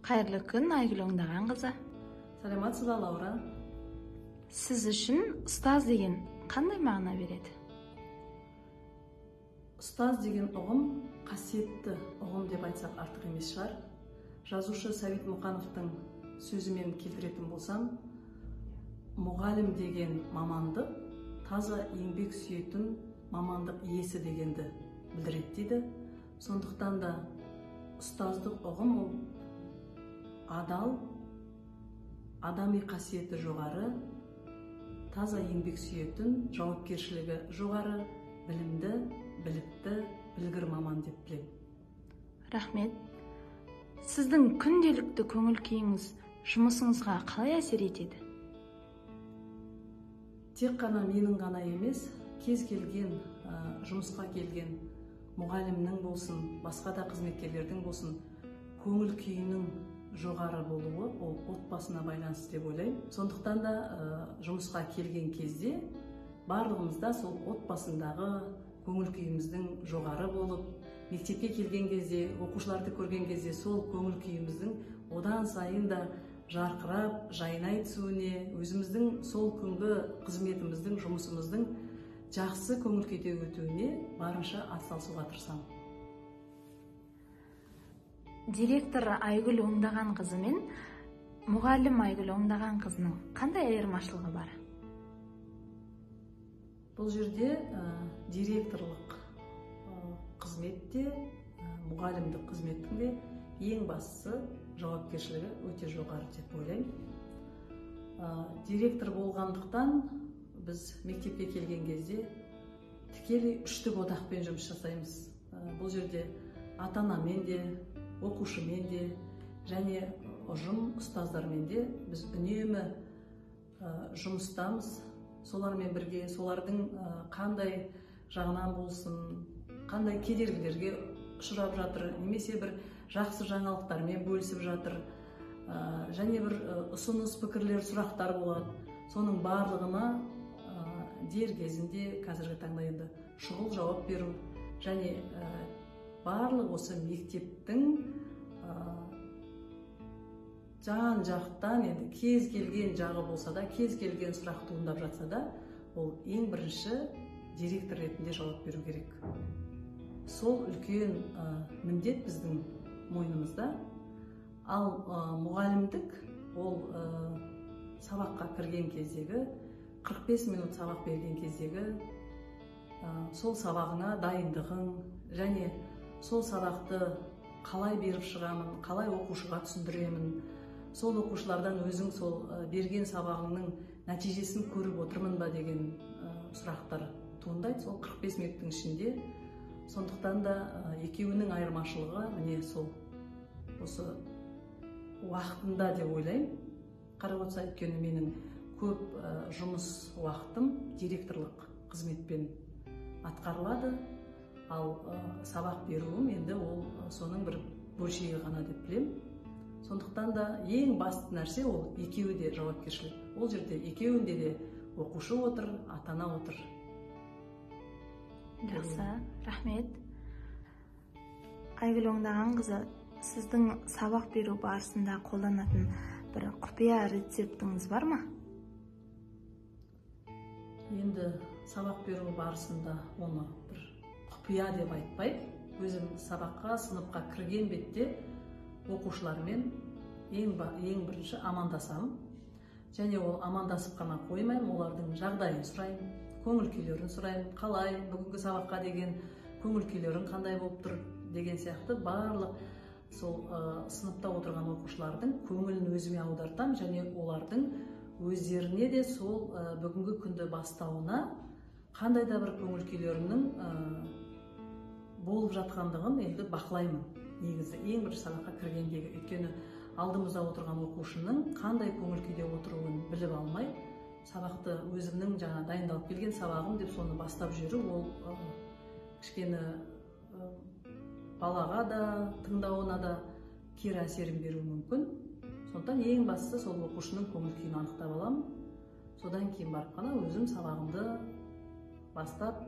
Кайырлы күн, Айгүл оңдаған қызы. Саламатсыз ба, Лаура? Сіз үшін ұстаз деген қандай мағына береді? Ұстаз деген ұғым қасиетті ұғым деп айтсақ артық емес шығар. Жазушы Сәбит Мұқановтың сөзімен келтіретін болсам, мұғалім деген мамандық таза еңбек сүйетін мамандық иесі дегенді білдіреді дейді. Сондықтан да ұстаздық ұғым ол адал, адами қасиеті жоғары, таза еңбек сүйетін, жауапкершілігі жоғары, білімді, білікті, білгір маман деп білемін. Рахмет. Сіздің күнделікті көңіл күйіңіз жұмысыңызға қалай әсер етеді? Тек қана менің ғана емес, кез келген жұмысқа келген мұғалімнің болсын, басқа да қызметкерлердің болсын, көңіл күйінің жоғары болуы ол отбасына байланысты деп ойлаймын. Сондықтан да жұмысқа келген кезде барлығымызда сол отбасындағы көңіл күйіміздің жоғары болып, мектепке келген кезде, оқушыларды көрген кезде сол көңіл күйіміздің одан сайын да жарқырап, жайнай түсуіне, өзіміздің сол күнгі қызметіміздің, жұмысымыздың жақсы көңіл күйде өтуіне барынша атсалысуға тырысамын. Директор Айгүл оңдаған қызы мен мұғалім Айгүл оңдаған қызының қандай айырмашылығы бар? Бұл жерде директорлық қызметте, мұғалімдік қызметтің де ең бастысы жауапкершілігі өте жоғары деп ойлаймын. Директор болғандықтан біз мектепке келген кезде тікелей үштік одақпен жұмыс жасаймыз. Бұл жерде ата-анамен де, оқушымен де, және ұжым ұстаздармен де біз үнемі жұмыстамыз. Солармен бірге, солардың қандай жағынан болсын, қандай кедергілерге ұшырап жатыр, немесе бір жақсы жаңалықтармен бөлісіп жатыр, және бір ұсыныс, пікірлер, сұрақтар болады. Соның барлығына дер кезінде қазіргі таңда енді шұғыл жауап беру, және барлық осы мектептің жан жақтан, енді кез келген жағы болса да, кез келген сұрақ туындап жатса да, ол ең бірінші директор ретінде жауап беру керек. Сол үлкен міндет біздің мойнымызда. Ал мұғалімдік ол сабаққа кірген кездегі, 45 минут сабақ берген кездегі сол сабағына дайындығың, және сол сабақты қалай беріп шығамын, қалай оқушыға түсіндіремін, сол оқушылардан өзің сол берген сабағыңның нәтижесін көріп отырмын ба деген сұрақтар туындайды сол 45 минуттың ішінде. Сондықтан да екеуінің айырмашылығы міне сол осы уақытында деп ойлаймын. Қарап отырса, өйткені менің көп жұмыс уақытым директорлық қызметпен атқарылады, ал сабақ беруім енді ол соның бір бөлшегі ғана деп білемін. Сондықтан да ең басты нәрсе ол екеуі де жауапкершілік. Ол жерде екеуінде де оқушы отыр, ата-ана отыр. Жақсы, рахмет. Айгүл оңдаған қызы, сіздің сабақ беру барысында қолданатын бір құпия рецептіңіз бар ма? Енді сабақ беру барысында оны бір құпия деп айтпай, өзім сабаққа, сыныпқа кірген бетте оқушылармен ең бірінші амандасамын. Және ол амандасып қана қоймаймын, олардың жағдайын сұраймын, көңіл күйлерін сұраймын, қалай, бүгінгі сабаққа деген көңіл күйлерін қандай болып тұр деген сияқты барлық сол сыныпта отырған оқушылардың көңілін өзіме аудартам, және олардың өздеріне де сол бүгінгі күнді бастауына қандай да бір көңіл күйлерінің болып жатқандығын енді бақылаймын. Негізі ең бірінші сабаққа кіргендегі, өйткені алдымызда отырған оқушының қандай көңіл күйде отыруын біліп алмай, сабақты өзімнің жаңа дайындалып келген сабағым деп соны бастап жүру, ол кішкене балаға да, тыңдауына да кері әсерін беруі мүмкін. Сондықтан ең бастысы сол оқушының көңіл күйін анықтап аламын. Содан кейін барып қана өзім сабағымды бастап,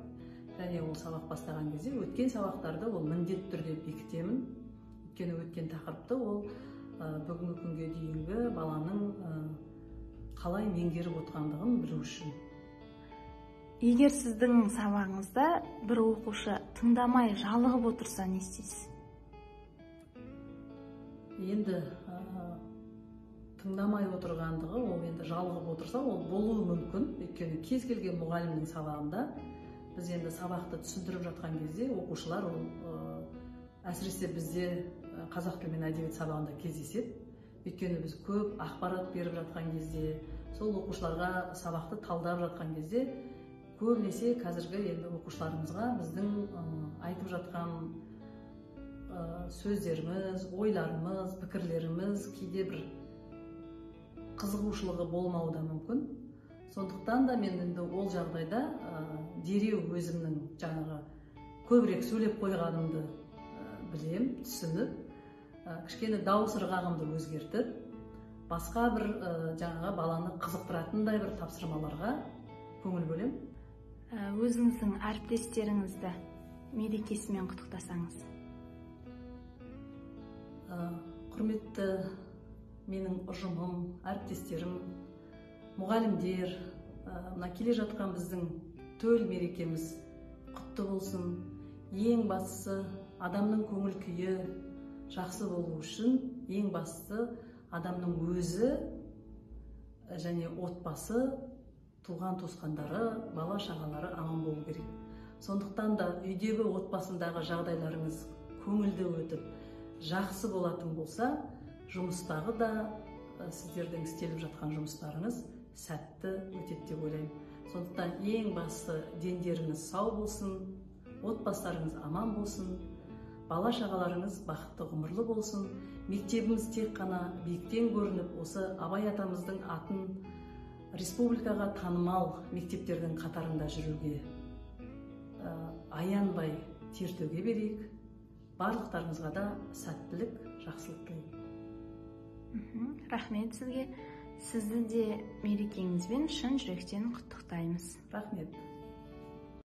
және ол сабақ бастаған кезде өткен сабақтарды ол міндетті түрде бекітемін. Өйткені өткен тақырыпты ол бүгінгі күнге дейінгі баланың қалай меңгеріп отқандығын білу үшін. Егер сіздің сабағыңызда бір оқушы тыңдамай жалығып отырса не істейсіз? Енді тыңдамай отырғандығы, ол енді жалығып отырса, ол болуы мүмкін. Өйткені кез келген мұғалімнің сабағында біз енді сабақты түсіндіріп жатқан кезде оқушылар, әсіресе бізде қазақ тілі мен әдебиет сабағында кездеседі. Өйткені біз көп ақпарат беріп жатқан кезде, сол оқушыларға сабақты талдап жатқан кезде, көбінесе қазіргі енді оқушыларымызға біздің айтып жатқан сөздеріміз, ойларымыз, пікірлеріміз кейде бір қызығушылығы болмауы да мүмкін. Сондықтан да мен енді ол жағдайда дереу өзімнің жаңағы көбірек сөйлеп қойғанымды білем, түсініп, кішкене дауыс ырғағымды өзгертіп, басқа бір жаңағы баланы қызықтыратындай бір тапсырмаларға көңіл бөлем. Өзіңіздің әріптестеріңізді мерекесімен құттықтасаңыз. Құрметті менің ұжымым, әріптестерім, мұғалімдер, мына келе жатқан біздің төл мерекеміз құтты болсын. Ең бастысы адамның көңіл күйі жақсы болу үшін ең бастысы адамның өзі және отбасы, туған туысқандары, бала шағалары аман болу керек. Сондықтан да үйдегі отбасындағы жағдайларыңыз көңілді өтіп, жақсы болатын болса, жұмыстағы да сіздердің істеліп жатқан жұмыстарыңыз сәтті өтеді деп ойлаймын. Сондықтан ең басты дендеріңіз сау болсын, отбасыларыңыз аман болсын, бала шағаларыңыз бақытты ғұмырлы болсын. Мектебіміз тек қана биіктен көрініп, осы Абай атамыздың атын республикаға танымал мектептердің қатарында жүруге аянбай тер төге берейік. Барлықтарыңызға да сәттілік, жақсылық тілеймін. Рахмет сізге. Сізді де мерекеңізбен шын жүректен құттықтаймыз. Рахмет.